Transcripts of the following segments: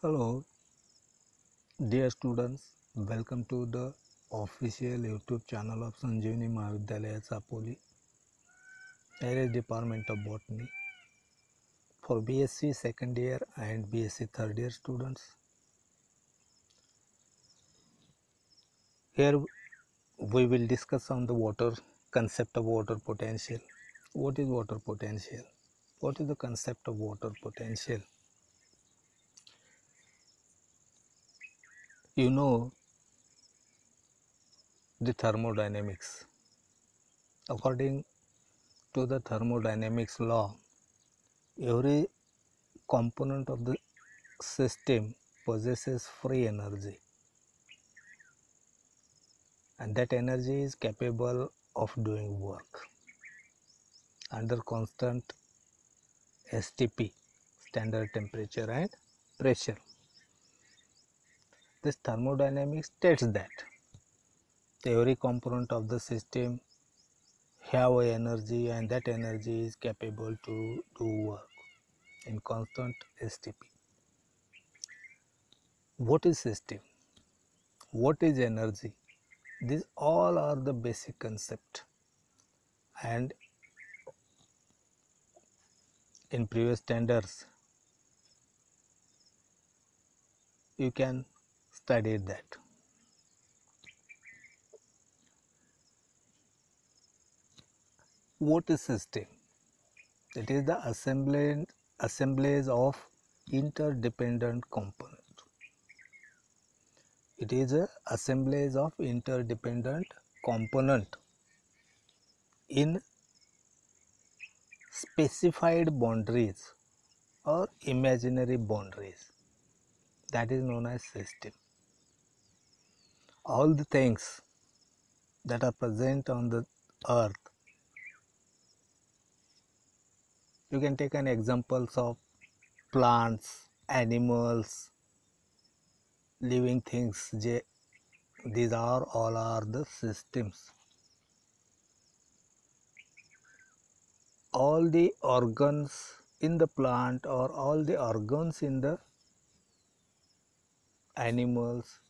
Hello, dear students. Welcome to the official YouTube channel of Sanjeevani Mahavidyalaya Sapoli, Area Department of Botany for BSc second year and BSc third year students. Here we will discuss on the water concept of water potential. What is water potential? What is the concept of water potential? You know the thermodynamics. According to the thermodynamics law, every component of the system possesses free energy, and that energy is capable of doing work under constant STP, standard temperature and pressure. This thermodynamics states that every component of the system have a energy, and that energy is capable to do work in constant STP. What is system? What is energy? These all are the basic concept, and in previous standards you can study that. What is system? It is the assemblage of interdependent component. It is a assemblage of interdependent component in specified boundaries or imaginary boundaries. That is known as system. All the things that are present on the earth, you can take an examples of plants, animals, living things. These are all are the systems. All the organs in the plant or all the organs in the animals,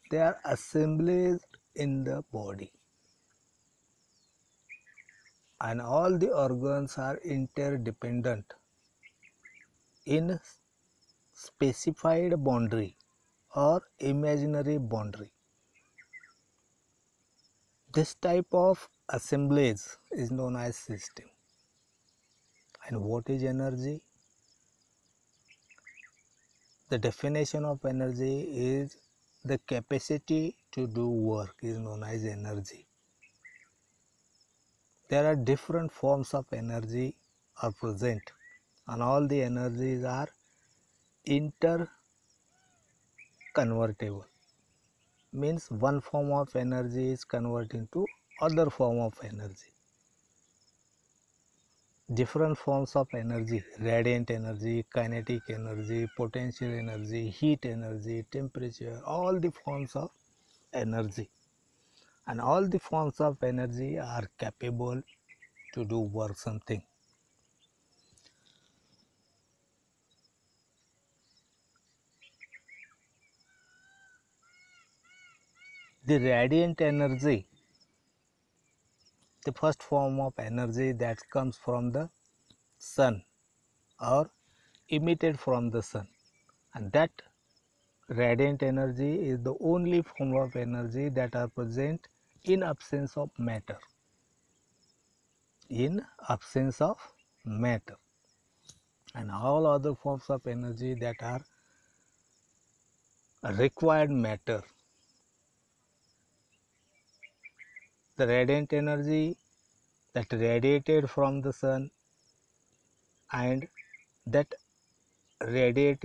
they are assembled in the body, and all the organs are interdependent in specified boundary or imaginary boundary. This type of assemblage is known as system. And what is energy? The definition of energy is the capacity to do work is known as energy. There are different forms of energy are present, and all the energies are interconvertible. Means one form of energy is converted into other form of energy. Different forms of energy: radiant energy, kinetic energy, potential energy, heat energy, temperature, all the forms of energy, and all the forms of energy are capable to do work something. The radiant energy, the first form of energy that comes from the sun or emitted from the sun, and that radiant energy is the only form of energy that are present in absence of matter. In absence of matter, and all other forms of energy that are required matter. The radiant energy that radiated from the sun, and that radiant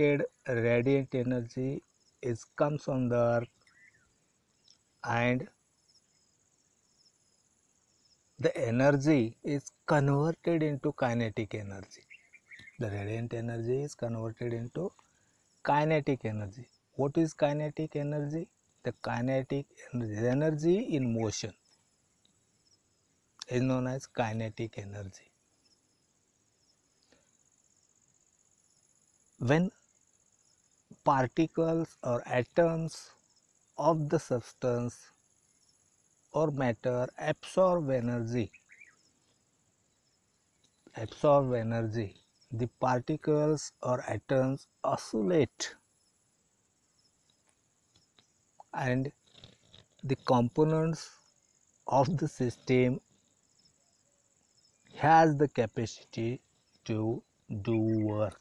energy is comes on the earth, and the energy is converted into kinetic energy. The radiant energy is converted into kinetic energy. What is kinetic energy? The kinetic energy in motion is known as kinetic energy. When particles or atoms of the substance or matter absorb energy. The particles or atoms oscillate and the components of the system has the capacity to do work.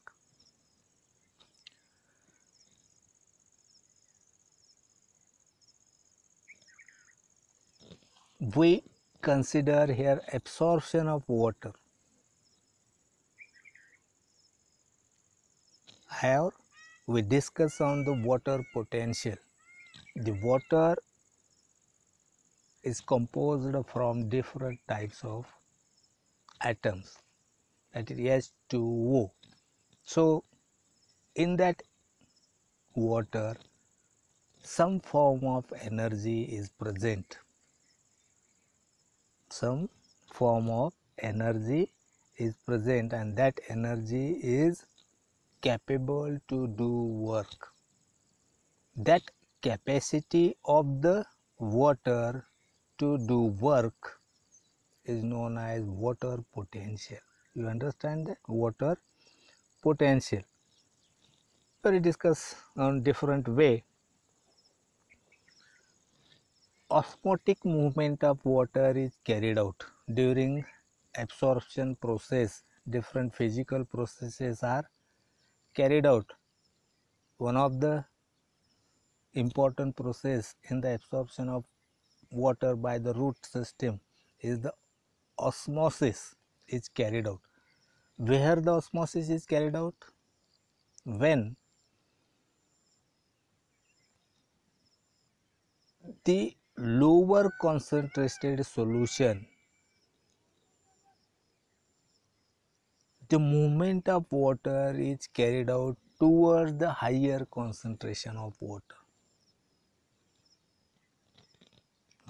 We consider here absorption of water. Here we discuss on the water potential. The water is composed from different types of atoms, that is H2O. So in that water some form of energy is present. Some form of energy is present and that energy is capable to do work. That capacity of the water to do work is known as water potential. You understand that? Water potential. We discuss on different way. Osmotic movement of water is carried out during absorption process. Different physical processes are carried out. One of the important process in the absorption of water by the root system is the osmosis is carried out. Where the osmosis is carried out? When the lower concentrated solution, the movement of water is carried out towards the higher concentration of water.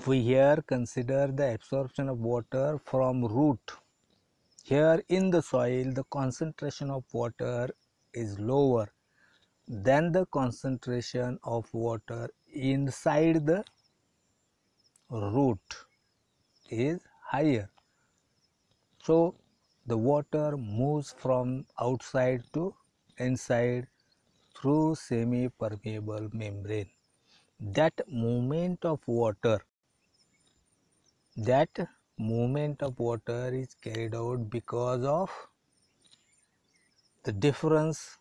We here consider the absorption of water from root. Here in the soil the concentration of water is lower than the concentration of water inside the root is higher. So the water moves from outside to inside through semi-permeable membrane. That movement of water is carried out because of the difference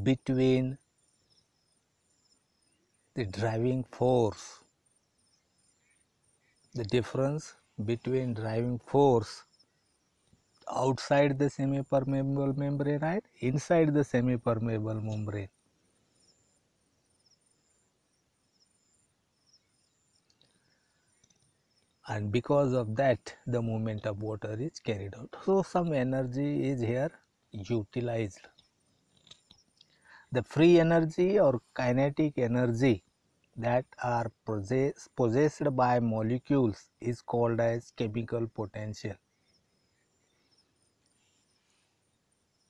between the driving force, outside the semi-permeable membrane and inside the semi-permeable membrane. And because of that the movement of water is carried out. So some energy is here utilized. The free energy or kinetic energy that are possessed by molecules is called as chemical potential.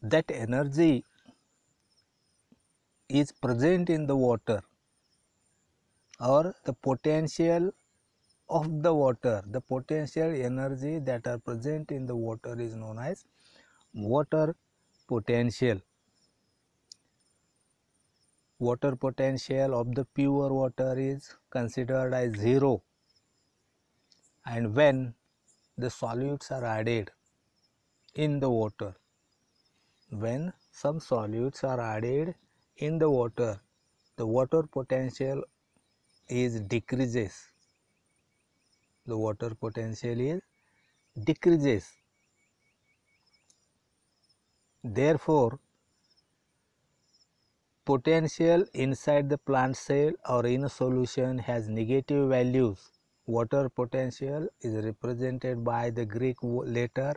That energy is present in the water, or the potential of the water, the potential energy that are present in the water is known as water potential. Water potential of the pure water is considered as 0, and when the solutes are added in the water, when some solutes are added in the water potential is decreases. The water potential is decreases. Therefore, potential inside the plant cell or in a solution has negative values. Water potential is represented by the Greek letter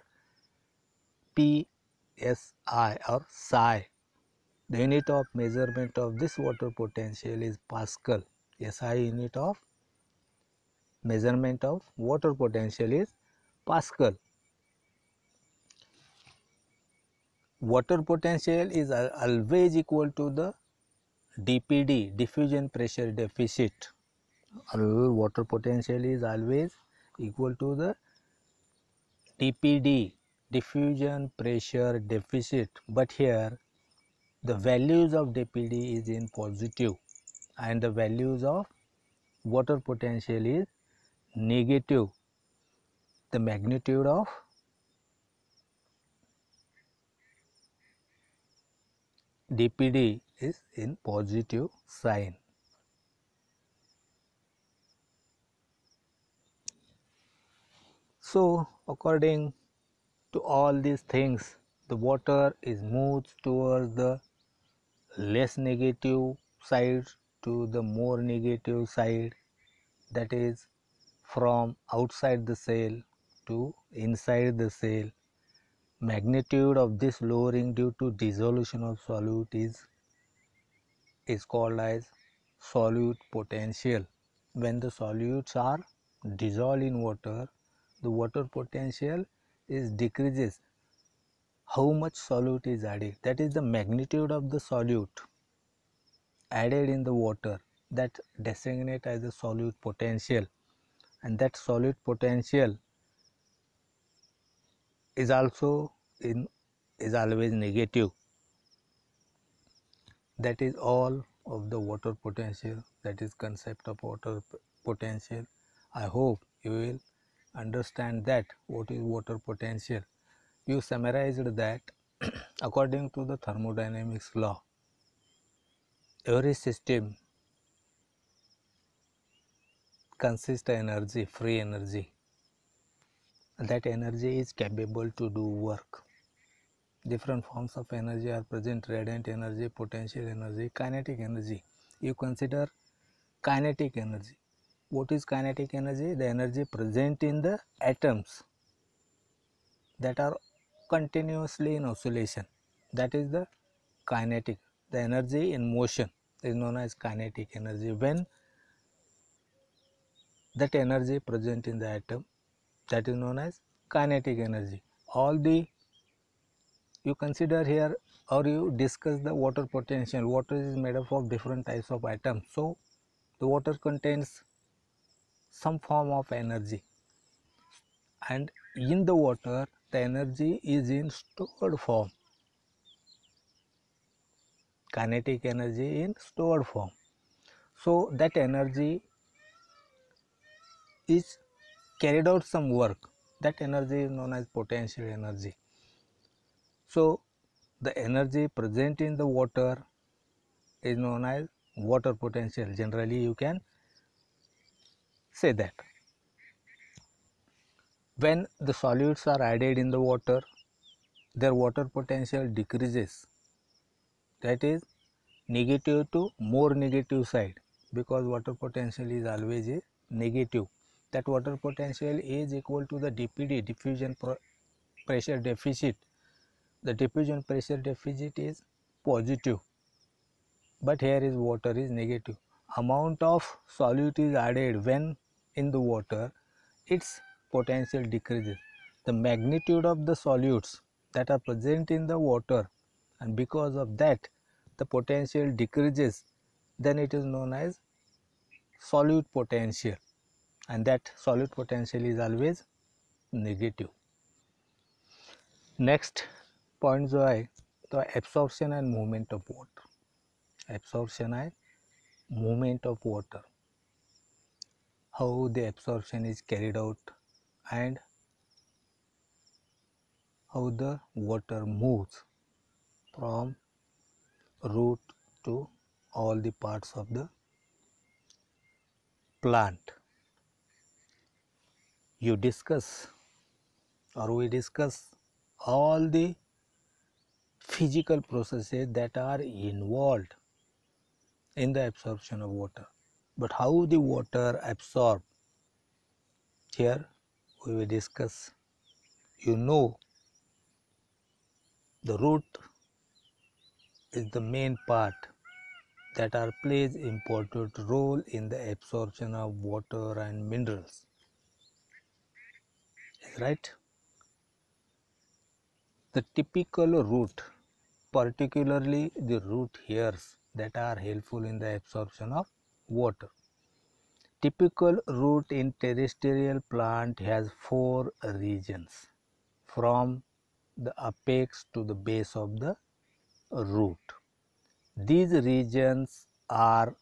psi or psi. The unit of measurement of this water potential is Pascal. SI unit of measurement of water potential is Pascal. water potential is always equal to the DPD, diffusion pressure deficit. Water potential is always equal to the DPD, diffusion pressure deficit, but here the values of DPD is in positive and the values of water potential is negative. The magnitude of DPD is in positive sign. So according to all these things, the water is moves towards the less negative side to the more negative side, that is from outside the cell to inside the cell. Magnitude of this lowering due to dissolution of solute is called as solute potential. When the solutes are dissolved in water, the water potential is decreases. How much solute is added, that is the magnitude of the solute added in the water, that designate as the solute potential, and that solute potential is also is always negative. That is all of the water potential, that is concept of water potential. I hope you will understand that what is water potential. You summarized that according to the thermodynamics law, every system consists of energy, free energy. That energy is capable to do work. Different forms of energy are present: radiant energy, potential energy, kinetic energy. You consider kinetic energy. What is kinetic energy? The energy present in the atoms that are continuously in oscillation. That is the kinetic. The energy in motion is known as kinetic energy. When that energy present in the atom, that is known as kinetic energy. All the you consider here or you discuss the water potential. Water is made up of different types of atoms. So the water contains some form of energy, and in the water the energy is in stored form. Kinetic energy in stored form. So that energy is carried out some work. That energy is known as potential energy. So the energy present in the water is known as water potential. Generally you can say that. When the solutes are added in the water, their water potential decreases. That is negative to more negative side, because water potential is always a negative. That water potential is equal to the DPD, diffusion pressure deficit. The diffusion pressure deficit is positive, but here is water is negative. Amount of solute is added when in the water, its potential decreases. The magnitude of the solutes that are present in the water, and because of that the potential decreases, then it is known as solute potential, and that solute potential is always negative. Next point जो है तो absorption and movement of water. Absorption and movement of water, how the absorption is carried out and how the water moves from root to all the parts of the plant. You discuss or we discuss all the physical processes that are involved in the absorption of water. But how the water absorb, here we will discuss. You know, the root is the main part that are plays important role in the absorption of water and minerals, right? The typical root particularly the root hairs that are helpful in the absorption of water. Typical root in terrestrial plant has 4 regions from the apex to the base of the root. These regions are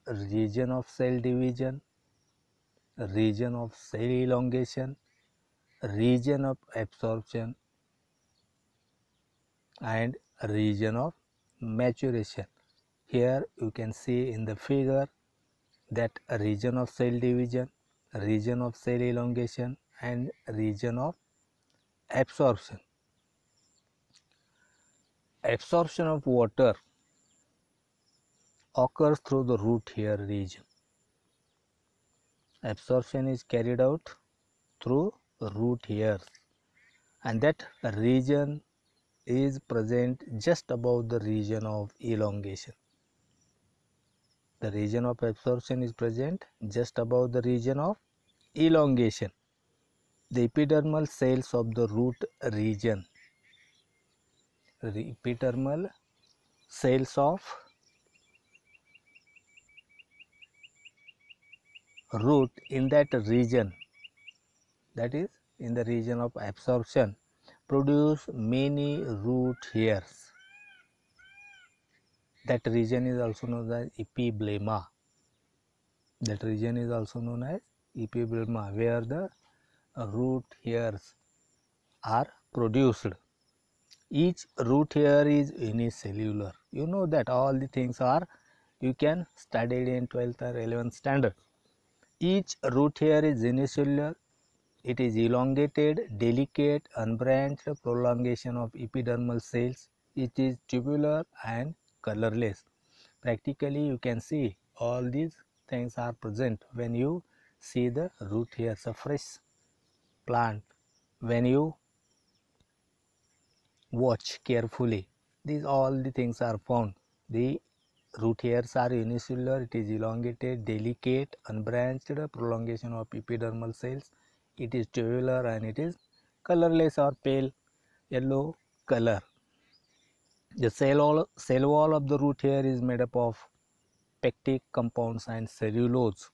region of cell division, region of cell elongation, region of absorption, and region of maturation. Here you can see in the figure that a region of cell division, region of cell elongation, and region of absorption. Absorption of water occurs through the root hair region. Absorption is carried out through root hairs, and that region is present just above the region of elongation. The region of absorption is present just above the region of elongation. The epidermal cells of the root region, the epidermal cells of root in that region, that is in the region of absorption, produce many root hairs. That region is also known as epiblema. That region is also known as epiblema, where the root hairs are produced. Each root hair is unicellular. You know that all the things are, you can study it in 12th or 11th standard. Each root hair is unicellular. It is elongated, delicate, unbranched prolongation of epidermal cells. It is tubular and colorless. Practically you can see all these things are present when you see the root hairs of fresh plant. When you watch carefully, these all the things are found. The root hairs are unicellular, it is elongated, delicate, unbranched prolongation of epidermal cells. It is tubular and it is colorless or pale yellow color. The cell wall of the root hair is made up of pectic compounds and cellulose.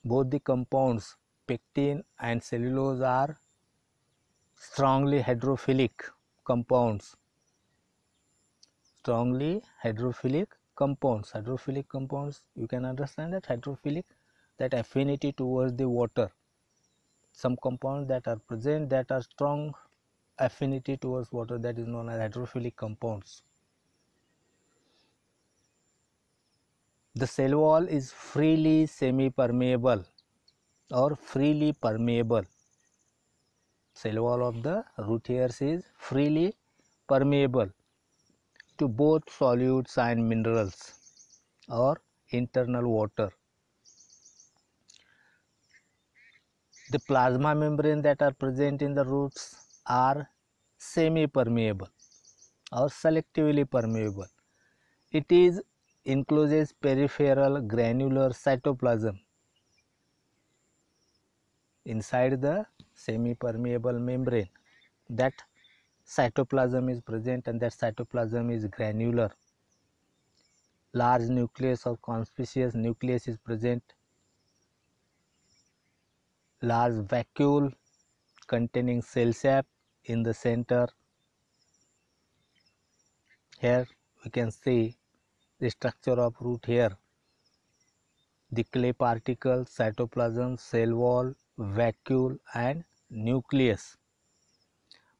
Both the compounds, pectin and cellulose, are strongly hydrophilic compounds. Hydrophilic compounds, you can understand that hydrophilic, that affinity towards the water. Some compounds that are present that are strong affinity towards water, that is known as hydrophilic compounds. The cell wall is freely semi-permeable or freely permeable. Cell wall of the root hairs is freely permeable to both solutes and minerals or internal water. The plasma membrane that are present in the roots are semi-permeable or selectively permeable. It is encloses peripheral granular cytoplasm. Inside the semi-permeable membrane, that cytoplasm is present, and that cytoplasm is granular. Large nucleus or conspicuous nucleus is present. Large vacuole containing cell sap in the center. Here we can see the structure of root hair. The clay particle, cytoplasm, cell wall, vacuole and nucleus.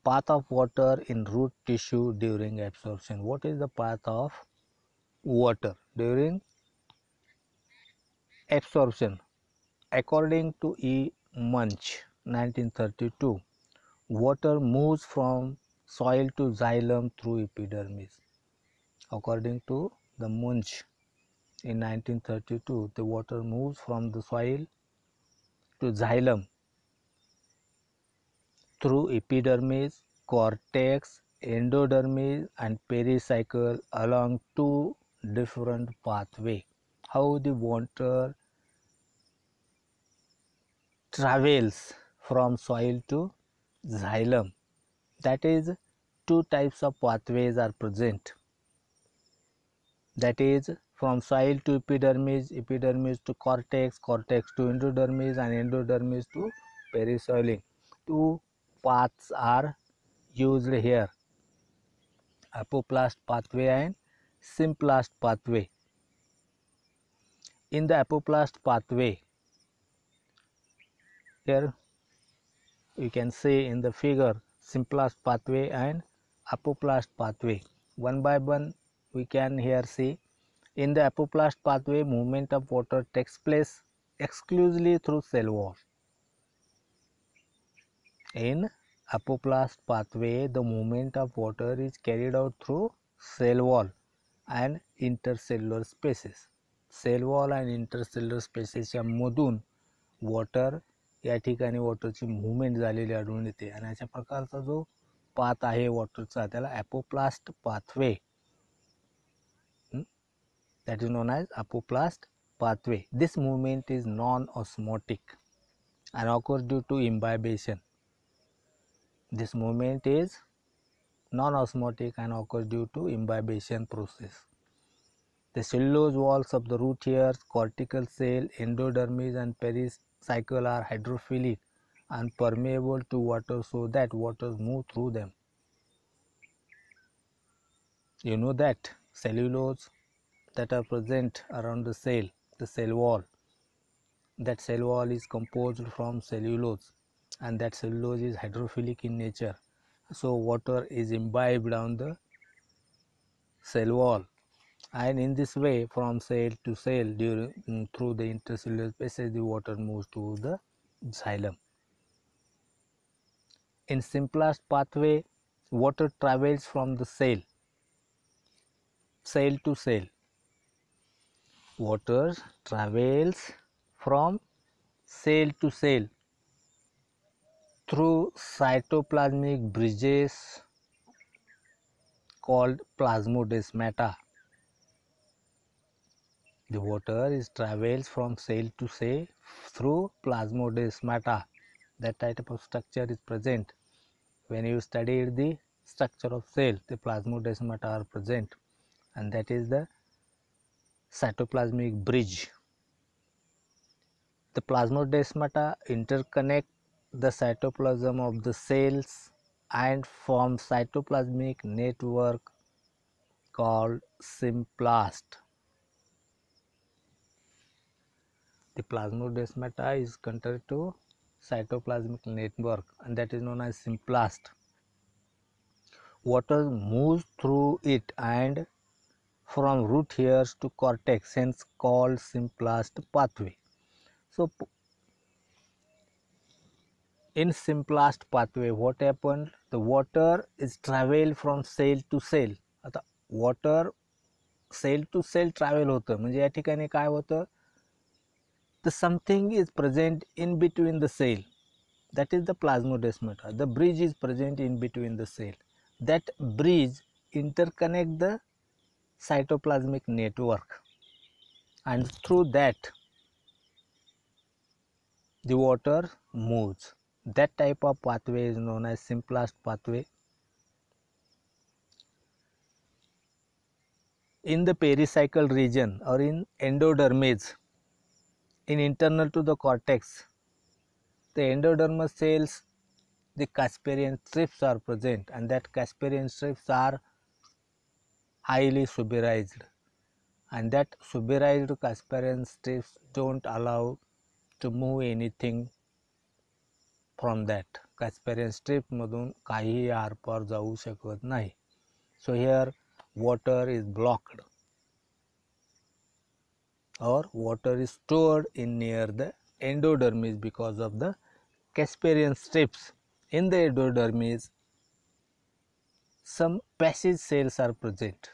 Path of water in root tissue during absorption. What is the path of water during absorption? According to E. Munch, 1932, water moves from soil to xylem through epidermis. According to the Munch in 1932, the water moves from the soil to xylem through epidermis, cortex, endodermis and pericycle along 2 different pathways. How the water travels from soil to xylem, that is two types of pathways are present, that is from soil to epidermis, epidermis to cortex, cortex to endodermis, and endodermis to perisoil. Two paths are used here, apoplast pathway and symplast pathway. In the apoplast pathway, here you can see in the figure symplast pathway and apoplast pathway. One by one we can here see. In the apoplast pathway, movement of water takes place exclusively through cell wall. In apoplast pathway, the movement of water is carried out through cell wall and intercellular spaces. Cell wall and intercellular spaces मधून water या ठिकाणी वॉटरची movement झालेली आढळून येते आणि अशा प्रकारचा जो पाथ आहे वॉटरचा त्याला apoplast pathway, that is known as apoplast pathway. This movement is non-osmotic and occurs due to imbibition. This movement is non-osmotic and occurs due to imbibition process. The cellulose walls of the root hairs, cortical cell, endodermis and pericycle are hydrophilic and permeable to water so that water moves through them. You know that cellulose that are present around the cell wall, that cell wall is composed from cellulose and that cellulose is hydrophilic in nature. So water is imbibed on the cell wall, and in this way from cell to cell through the intercellular spaces the water moves to the xylem. In symplast pathway, water travels from the cell to cell. Water travels from cell to cell through cytoplasmic bridges called plasmodesmata. The water travels from cell to cell through plasmodesmata. That type of structure is present. When you study the structure of cell, the plasmodesmata are present, and that is the cytoplasmic bridge. The plasmodesmata interconnect the cytoplasm of the cells and form cytoplasmic network called symplast. The plasmodesmata is connected to cytoplasmic network and that is known as symplast. Water moves through it and from root hairs to cortex, hence called symplast pathway. So in symplast pathway what happened, the water is travel from cell to cell. आता water cell to cell travel होतं म्हणजे या ठिकाणी काय होतं, the something is present in between the cell, that is the plasmodesmata. The bridge is present in between the cell. That bridge interconnect the cytoplasmic network and through that the water moves. That type of pathway is known as symplast pathway. In the pericycle region or in endodermis, in internal to the cortex, the endodermal cells, the Casparian strips are present and that Casparian strips are highly suberized, and that suberized Casparian strips don't allow to move anything from that. Casparian strip मधून काहीही आरपार जाऊ शकत नाही. So here water is blocked or water is stored in near the endodermis because of the Casparian strips. In the endodermis, some passage cells are present.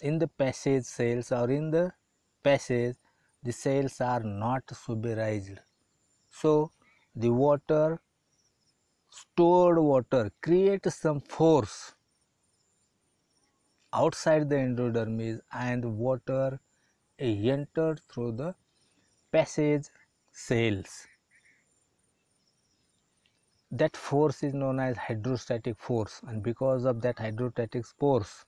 In the passage cells or in the passage, the cells are not suberized. So the water, stored water, creates some force outside the endodermis and water entered through the passage cells. that force is known as hydrostatic force, and because of that hydrostatic force,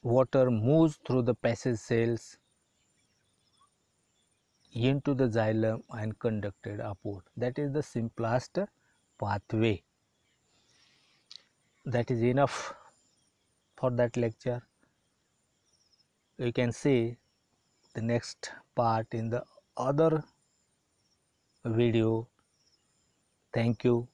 water moves through the passage cells into the xylem and conducted upward. That is the simplest pathway. That is enough for that lecture. You can see the next part in the other video. Thank you.